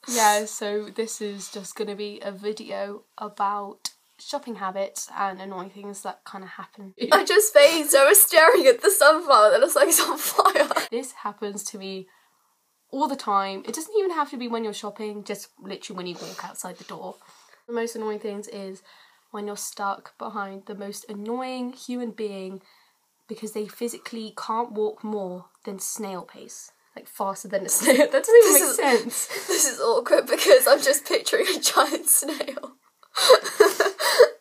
Yeah, so this is just going to be a video about shopping habits and annoying things that kind of happen. I just phased. I was staring at the sunflower that looks like it's on fire. This happens to me all the time. It doesn't even have to be when you're shopping, just literally when you walk outside the door. The most annoying things is when you're stuck behind the most annoying human being because they physically can't walk more than snail pace. Like faster than a snail. That doesn't even make sense. This is awkward because I'm just picturing a giant snail.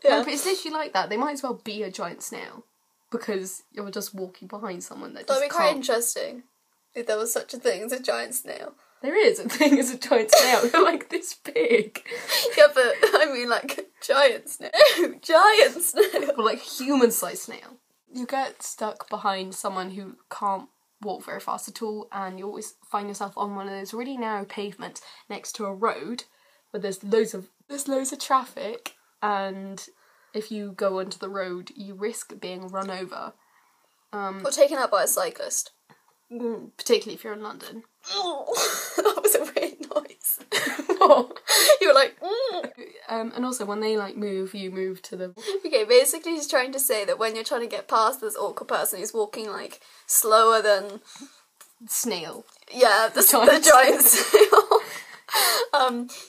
Yeah. No, but it's literally like that. They might as well be a giant snail because you're just walking behind someone that just That'd be quite can't. Interesting if there was such a thing as a giant snail. There is a thing as a giant snail. They're like this big. Yeah, but I mean like a giant snail. Giant snail. Or like human-sized snail. You get stuck behind someone who can't walk very fast at all, and you always find yourself on one of those really narrow pavements next to a road where there's loads of traffic, and if you go onto the road you risk being run over. Or taken out by a cyclist. Particularly if you're in London. That was a weird noise. What? You were like, and also when they like move, you move to the... Okay, basically he's trying to say that when you're trying to get past this awkward person who's walking like slower than... Snail. Yeah, the giant snail.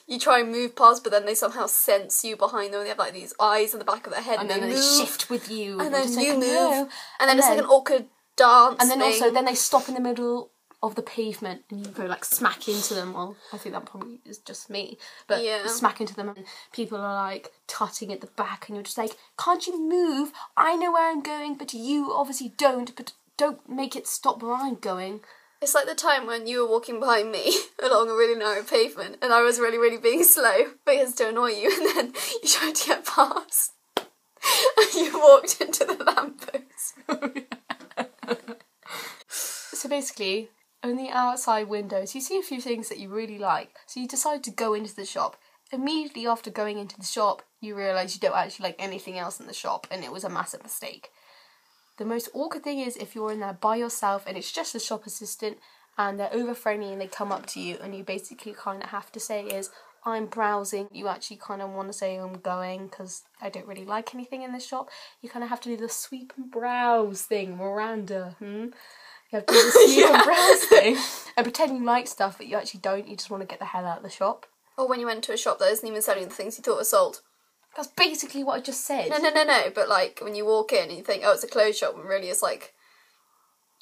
You try and move past, but then they somehow sense you behind them. They have like these eyes in the back of their head, and then they shift with you, and then you like, move, no. and then it's like an awkward dance. And then thing. also, then they stop in the middle of the pavement, and you go like smack into them. Well, I think that probably is just me, but smack into them, and people are like tutting at the back, and you're just like, can't you move? I know where I'm going, but you obviously don't. But don't make it stop where I'm going. It's like the time when you were walking behind me along a really narrow pavement and I was really, really being slow because to annoy you, and then you tried to get past and you walked into the lamppost. So basically, on the outside windows, you see a few things that you really like. So you decide to go into the shop. Immediately after going into the shop, you realise you don't actually like anything else in the shop, and it was a massive mistake. The most awkward thing is if you're in there by yourself and it's just a shop assistant and they're over friendly and they come up to you and you basically kind of have to say is, I'm browsing. You actually kind of want to say I'm going because I don't really like anything in this shop. You kind of have to do the sweep and browse thing, Miranda. You have to do the sweep and browse thing and pretend you like stuff but you actually don't. You just want to get the hell out of the shop. Or when you went to a shop that isn't even selling the things you thought were sold. That's basically what I just said. No, but like when you walk in and you think, oh, it's a clothes shop, and really it's like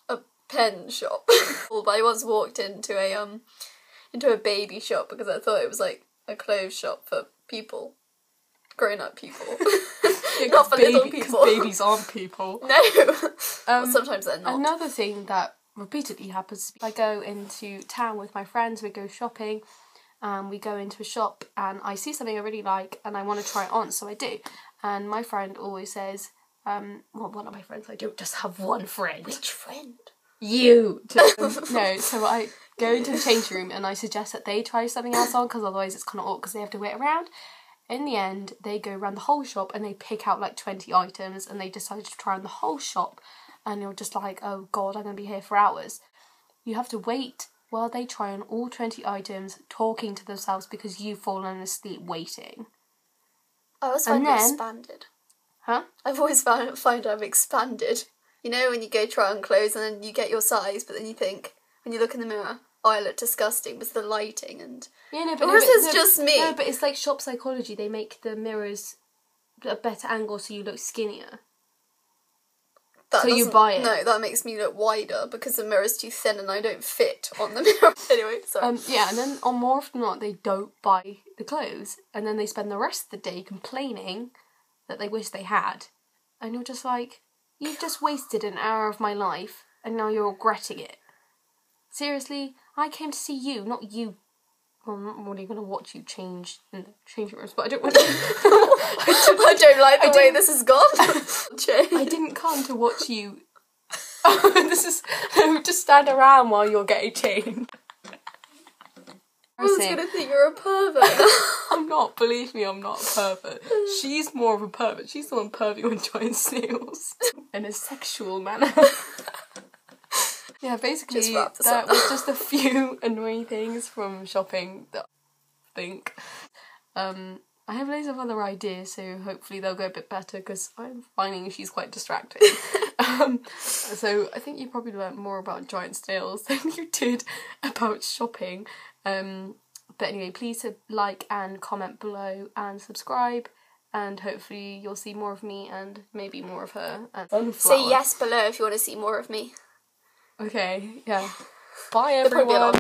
a pen shop. But I once walked into a baby shop because I thought it was like a clothes shop for people, grown-up people, not for little people. Because babies aren't people. No, well, sometimes they're not. Another thing that repeatedly happens, I go into town with my friends, we go shopping, we go into a shop and I see something I really like and I want to try it on, so I do. And my friend always says, well, one of my friends, I don't just have one friend. Which friend? You. No, so I go into the change room and I suggest that they try something else on because otherwise it's kind of awkward because they have to wait around. In the end, they go around the whole shop and they pick out like 20 items and they decide to try on the whole shop, and you're just like, oh god, I'm going to be here for hours. You have to wait while they try on all 20 items, talking to themselves because you've fallen asleep waiting. I always find I've expanded. Huh? I've always find I've expanded. You know when you go try on clothes and then you get your size, but then you think, when you look in the mirror, oh, I look disgusting with the lighting and... Yeah, no, but... Or is this just me? No, but it's like shop psychology. They make the mirrors a better angle so you look skinnier. So you buy it. No, that makes me look wider because the mirror's too thin and I don't fit on the mirror. Anyway, sorry. Yeah, and then on more often than not, they don't buy the clothes, and then they spend the rest of the day complaining that they wish they had, and you're just like, you've just wasted an hour of my life, and now you're regretting it. Seriously, I came to see you, not you. Well, I'm not really going to watch you change in the changing rooms, but I don't want to... I don't like the way this has gone. I didn't come to watch you... just stand around while you're getting changed. Everyone's going to think you're a pervert. I'm not, believe me, I'm not a pervert. She's more of a pervert. She's the one perving on giant snails. In a sexual manner. Yeah, basically just wrap this that up. was just a few annoying things from shopping that I think. I have loads of other ideas, so hopefully they'll go a bit better because I'm finding she's quite distracting. So I think you probably learnt more about giant snails than you did about shopping. But anyway, please like and comment below and subscribe, and hopefully you'll see more of me and maybe more of her. And Say yes below if you want to see more of me. Okay, yeah. Bye There'll probably be a lot everyone.